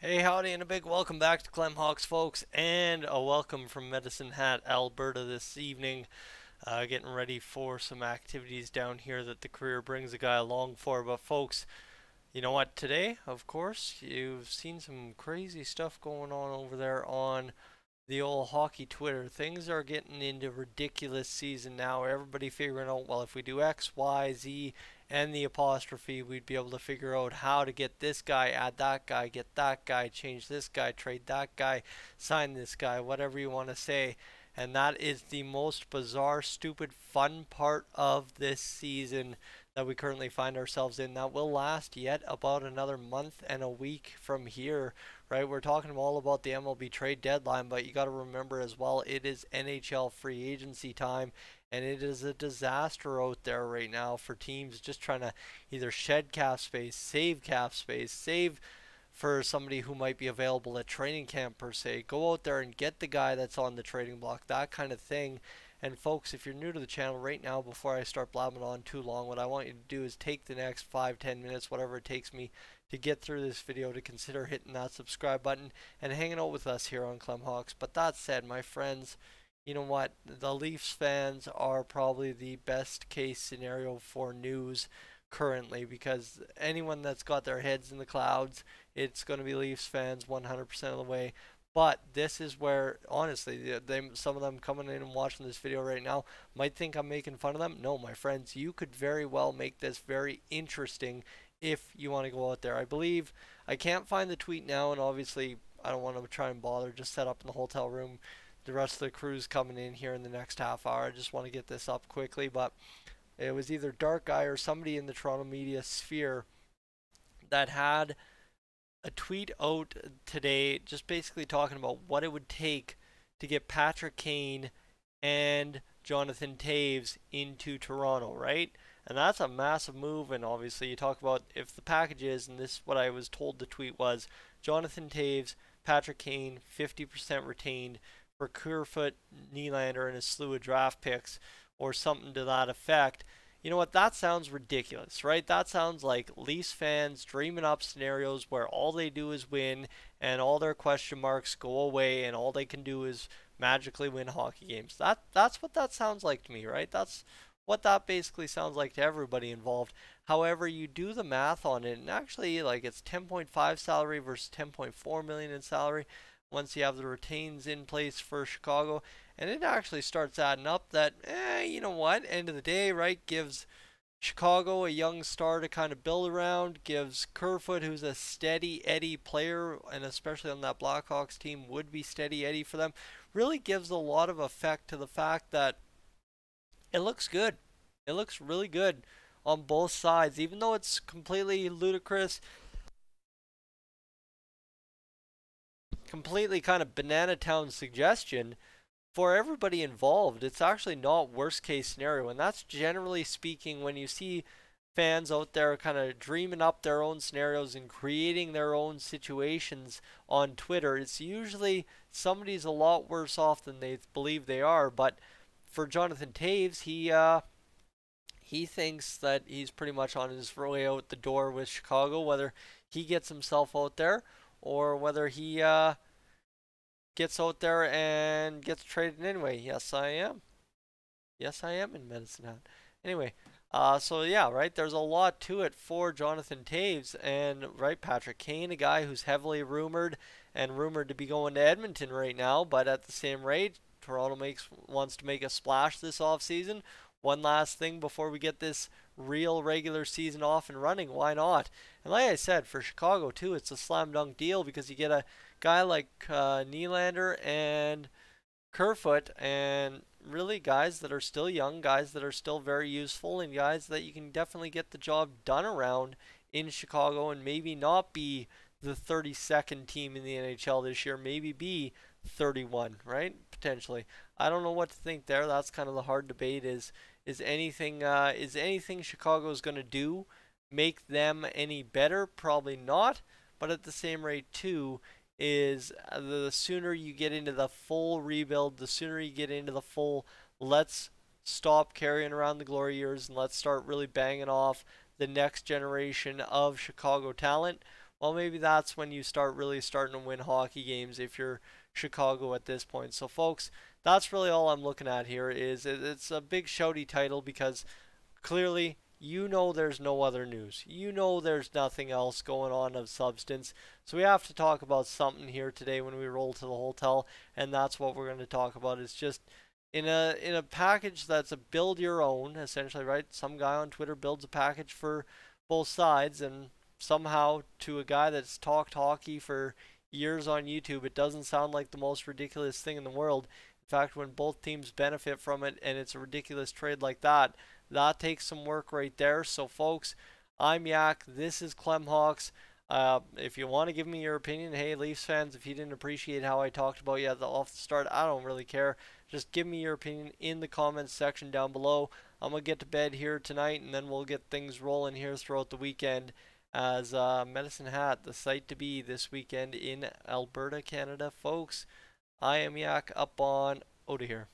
Hey, howdy, and a big welcome back to Clem Hawks, folks, and a welcome from Medicine Hat, Alberta this evening. Getting ready for some activities down here that the career brings a guy along for. But, folks, you know what? Today, of course, you've seen some crazy stuff going on over there on the old hockey Twitter. Things are getting into ridiculous season now. Everybody figuring out, well, if we do X, Y, Z, and the apostrophe, we'd be able to figure out how to get this guy, add that guy, get that guy, change this guy, trade that guy, sign this guy, whatever you want to say. And that is the most bizarre, stupid, fun part of this season that we currently find ourselves in. That will last yet about another month and a week from here, right? We're talking all about the MLB trade deadline, but you got to remember as well, it is NHL free agency time, and it is a disaster out there right now for teams just trying to either shed cap space, save for somebody who might be available at training camp per se. Go out there and get the guy that's on the trading block, that kind of thing. And folks, if you're new to the channel right now, before I start blabbing on too long, what I want you to do is take the next 5-10 minutes, whatever it takes me to get through this video, to consider hitting that subscribe button and hanging out with us here on Clem Hawks. But that said, my friends, you know what? The Leafs fans are probably the best case scenario for news currently, because anyone that's got their heads in the clouds, it's going to be Leafs fans 100% of the way. But this is where, honestly, some of them coming in and watching this video right now might think I'm making fun of them. No, my friends, you could very well make this very interesting if you want to go out there. I believe, I can't find the tweet now, and obviously I don't want to try and bother, just set up in the hotel room. The rest of the crew's coming in here in the next half hour. I just want to get this up quickly, but it was either Dark Guy or somebody in the Toronto media sphere that had a tweet out today just basically talking about what it would take to get Patrick Kane and Jonathan Toews into Toronto, right? And that's a massive move. And obviously, you talk about if the package is, and this what I was told the tweet was, Jonathan Toews, Patrick Kane, 50% retained for Kerfoot, Nylander, and a slew of draft picks, or something to that effect. You know what? That sounds ridiculous, right? That sounds like Leafs fans dreaming up scenarios where all they do is win and all their question marks go away and all they can do is magically win hockey games. That's what that sounds like to me, right? That's what that basically sounds like to everybody involved. However, you do the math on it, and actually, like, it's 10.5 salary versus 10.4 million in salary once you have the retains in place for Chicago. And it actually starts adding up that, you know what, end of the day, right, gives Chicago a young star to kind of build around, gives Kerfoot, who's a steady Eddie player, and especially on that Blackhawks team, would be steady Eddie for them, really gives a lot of effect to the fact that it looks good. It looks really good on both sides, even though it's completely ludicrous, completely kind of banana town suggestion. For everybody involved, it's actually not worst case scenario. And that's generally speaking when you see fans out there kind of dreaming up their own scenarios and creating their own situations on Twitter, it's usually somebody's a lot worse off than they believe they are. But for Jonathan Toews, he thinks that he's pretty much on his way out the door with Chicago, whether he gets himself out there or whether he gets out there and gets traded anyway. Yes, I am. Yes, I am in Medicine Hat. Anyway, so yeah, right, there's a lot to it for Jonathan Toews, and right, Patrick Kane, a guy who's heavily rumored to be going to Edmonton right now, but at the same rate, Toronto wants to make a splash this offseason. One last thing before we get this real regular season off and running, why not? And like I said, for Chicago too, it's a slam dunk deal because you get a guy like Nylander and Kerfoot, and really guys that are still young, guys that are still very useful, and guys that you can definitely get the job done around in Chicago and maybe not be the 32nd team in the NHL this year, maybe be 31, right? Potentially. I don't know what to think there. That's kind of the hard debate. Is anything Chicago's going to do make them any better? Probably not. But at the same rate too, is the sooner you get into the full rebuild, the sooner you get into the full let's stop carrying around the glory years and let's start really banging off the next generation of Chicago talent. well, maybe that's when you start really starting to win hockey games if you're Chicago at this point. So, folks, that's really all I'm looking at here. It's a big shouty title because clearly you know there's no other news. You know there's nothing else going on of substance. So we have to talk about something here today when we roll to the hotel, and that's what we're going to talk about. It's just in a package that's a build your own essentially, right? Some guy on Twitter builds a package for both sides, and somehow to a guy that's talked hockey for years on YouTube, it doesn't sound like the most ridiculous thing in the world. In fact, when both teams benefit from it and it's a ridiculous trade like that, that takes some work right there. So, folks, I'm Yak. This is Clem Hawks. If you want to give me your opinion, hey, Leafs fans, if you didn't appreciate how I talked about you off the start, I don't really care. Just give me your opinion in the comments section down below. I'm going to get to bed here tonight, and then we'll get things rolling here throughout the weekend as Medicine Hat, the site to be this weekend in Alberta, Canada. Folks, I am Yak up on out of here.